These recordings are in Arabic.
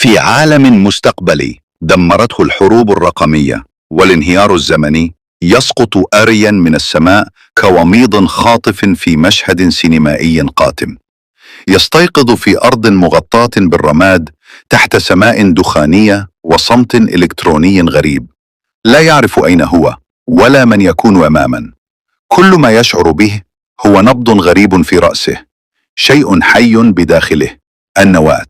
في عالم مستقبلي دمرته الحروب الرقمية والانهيار الزمني، يسقط أريان من السماء كوميض خاطف في مشهد سينمائي قاتم. يستيقظ في أرض مغطاة بالرماد تحت سماء دخانية وصمت إلكتروني غريب. لا يعرف أين هو ولا من يكون أماما. كل ما يشعر به هو نبض غريب في رأسه، شيء حي بداخله. النواة.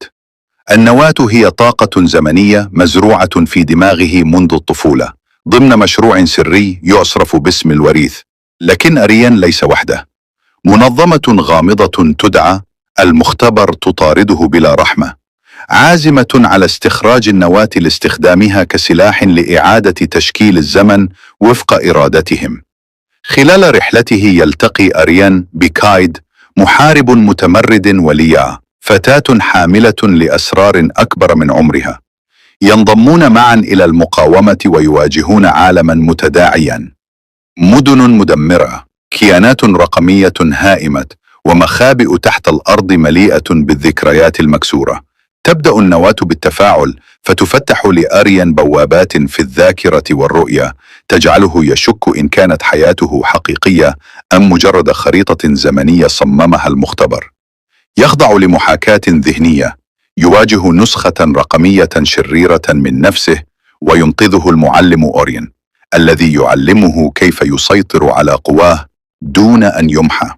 النواة هي طاقة زمنية مزروعة في دماغه منذ الطفولة ضمن مشروع سري يعرف باسم الوريث. لكن أريان ليس وحده. منظمة غامضة تدعى المختبر تطارده بلا رحمة، عازمة على استخراج النواة لاستخدامها كسلاح لإعادة تشكيل الزمن وفق إرادتهم. خلال رحلته يلتقي أريان بكايد، محارب متمرد وليع، فتاة حاملة لأسرار أكبر من عمرها. ينضمون معا إلى المقاومة ويواجهون عالما متداعيا، مدن مدمرة، كيانات رقمية هائمة، ومخابئ تحت الأرض مليئة بالذكريات المكسورة. تبدأ النواة بالتفاعل، فتفتح لأريان بوابات في الذاكرة والرؤية تجعله يشك إن كانت حياته حقيقية أم مجرد خريطة زمنية صممها المختبر. يخضع لمحاكاة ذهنية، يواجه نسخة رقمية شريرة من نفسه، وينقذه المعلم أوريان الذي يعلمه كيف يسيطر على قواه دون أن يمحى.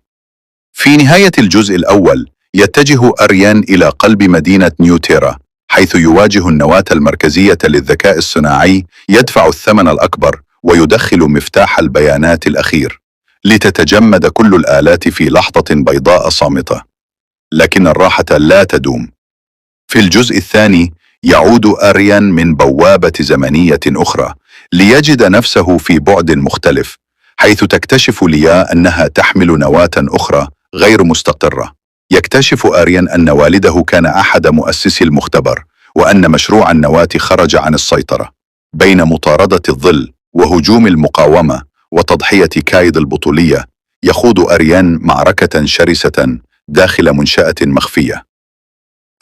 في نهاية الجزء الأول يتجه أريان إلى قلب مدينة نيوتيرا، حيث يواجه النواة المركزية للذكاء الصناعي، يدفع الثمن الأكبر ويدخل مفتاح البيانات الأخير لتتجمد كل الآلات في لحظة بيضاء صامتة. لكن الراحة لا تدوم. في الجزء الثاني يعود أريان من بوابة زمنية أخرى ليجد نفسه في بعد مختلف، حيث تكتشف ليا أنها تحمل نواة أخرى غير مستقرة. يكتشف أريان أن والده كان أحد مؤسسي المختبر، وأن مشروع النواة خرج عن السيطرة. بين مطاردة الظل وهجوم المقاومة وتضحية كايد البطولية، يخوض أريان معركة شرسة داخل منشأة مخفية.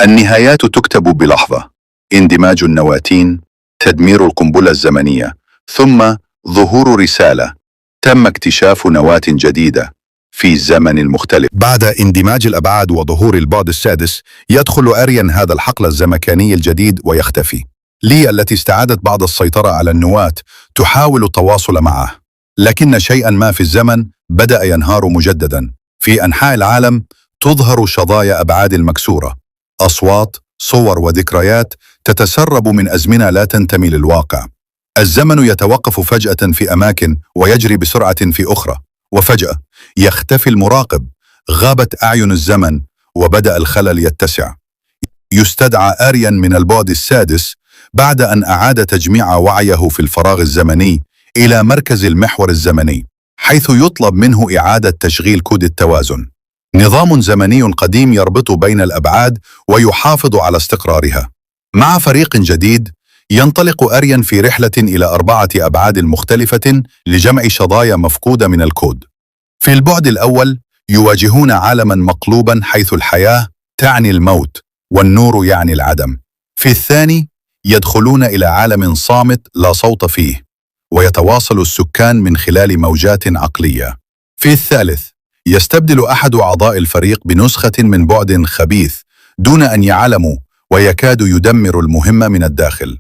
النهايات تكتب بلحظة: اندماج النواتين، تدمير القنبلة الزمنية، ثم ظهور رسالة: تم اكتشاف نواة جديدة في الزمن المختلف. بعد اندماج الأبعاد وظهور البعد السادس، يدخل أريان هذا الحقل الزمكاني الجديد ويختفي. لي التي استعادت بعض السيطرة على النواة تحاول التواصل معه، لكن شيئا ما في الزمن بدأ ينهار مجددا. في أنحاء العالم تظهر شظايا أبعاد المكسورة، أصوات، صور وذكريات تتسرب من أزمنة لا تنتمي للواقع. الزمن يتوقف فجأة في أماكن ويجري بسرعة في أخرى، وفجأة يختفي المراقب. غابت أعين الزمن وبدأ الخلل يتسع. يستدعى أريان من البعد السادس بعد أن أعاد تجميع وعيه في الفراغ الزمني إلى مركز المحور الزمني، حيث يطلب منه إعادة تشغيل كود التوازن، نظام زمني قديم يربط بين الأبعاد ويحافظ على استقرارها. مع فريق جديد ينطلق أريان في رحلة إلى 4 أبعاد مختلفة لجمع شظايا مفقودة من الكود. في البعد الأول يواجهون عالما مقلوبا، حيث الحياة تعني الموت والنور يعني العدم. في الثاني يدخلون إلى عالم صامت لا صوت فيه، ويتواصل السكان من خلال موجات عقلية. في الثالث يستبدل أحد أعضاء الفريق بنسخة من بعد خبيث دون أن يعلموا، ويكاد يدمر المهمة من الداخل.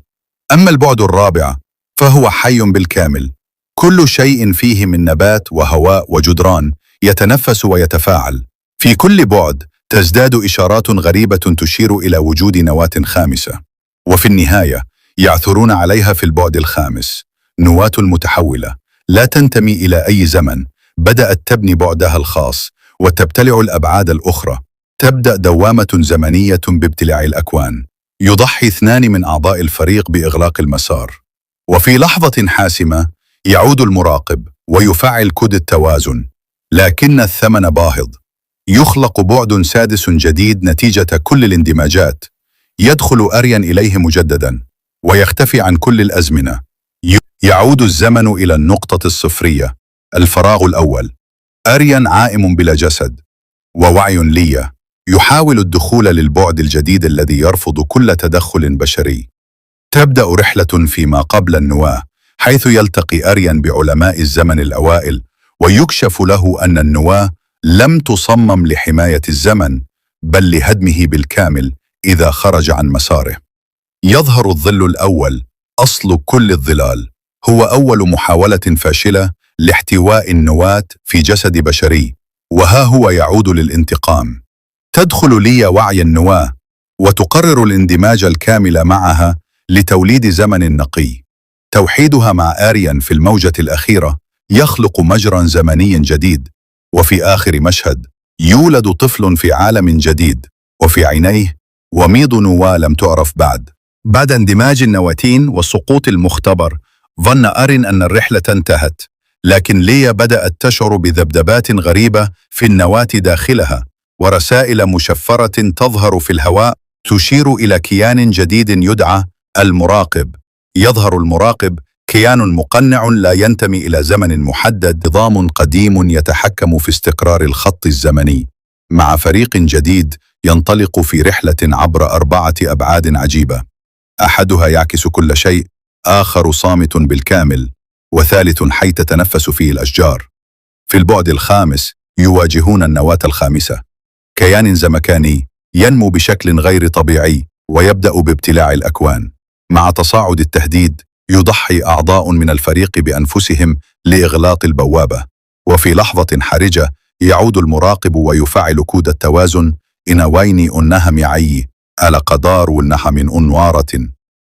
أما البعد الرابع فهو حي بالكامل، كل شيء فيه من نبات وهواء وجدران يتنفس ويتفاعل. في كل بعد تزداد إشارات غريبة تشير إلى وجود نواة خامسة، وفي النهاية يعثرون عليها في البعد الخامس، نواة متحولة لا تنتمي إلى أي زمن، بدأت تبني بعدها الخاص وتبتلع الأبعاد الأخرى. تبدأ دوامة زمنية بابتلاع الأكوان. يضحي 2 من أعضاء الفريق بإغلاق المسار، وفي لحظة حاسمة يعود المراقب ويفعل كود التوازن، لكن الثمن باهظ. يخلق بعد سادس جديد نتيجة كل الاندماجات. يدخل أريان إليه مجددا ويختفي عن كل الأزمنة. يعود الزمن إلى النقطة الصفرية، الفراغ الأول. أريان عائم بلا جسد، ووعي لي يحاول الدخول للبعد الجديد الذي يرفض كل تدخل بشري. تبدأ رحلة فيما قبل النواة، حيث يلتقي أريان بعلماء الزمن الأوائل، ويكشف له أن النواة لم تصمم لحماية الزمن، بل لهدمه بالكامل إذا خرج عن مساره. يظهر الظل الأول، أصل كل الظلال، هو أول محاولة فاشلة لاحتواء النواة في جسد بشري، وها هو يعود للانتقام. تدخل ليا وعي النواة وتقرر الاندماج الكامل معها لتوليد زمن نقي. توحيدها مع آريان في الموجة الأخيرة يخلق مجرى زمني جديد، وفي آخر مشهد يولد طفل في عالم جديد، وفي عينيه وميض نواة لم تعرف بعد. بعد اندماج النواتين والسقوط المختبر، ظن أرين أن الرحلة انتهت، لكن ليا بدأت تشعر بذبذبات غريبة في النواة داخلها، ورسائل مشفرة تظهر في الهواء تشير إلى كيان جديد يدعى المراقب. يظهر المراقب كيان مقنع لا ينتمي إلى زمن محدد، نظام قديم يتحكم في استقرار الخط الزمني، مع فريق جديد ينطلق في رحلة عبر 4 أبعاد عجيبة. أحدها يعكس كل شيء، آخر صامت بالكامل، وثالث حي تتنفس فيه الأشجار. في البعد الخامس يواجهون النواة الخامسة، كيان زمكاني ينمو بشكل غير طبيعي ويبدأ بابتلاع الأكوان. مع تصاعد التهديد يضحي أعضاء من الفريق بأنفسهم لإغلاق البوابة، وفي لحظة حرجة يعود المراقب ويفعل كود التوازن. إن ويني أنها معي على قدار ونها من أنوارة.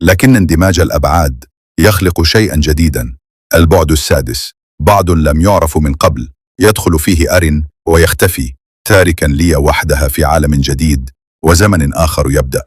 لكن اندماج الأبعاد يخلق شيئا جديدا. البعد السادس، بعد لم يعرف من قبل، يدخل فيه أرين ويختفي، تاركا ليا وحدها في عالم جديد وزمن آخر يبدأ.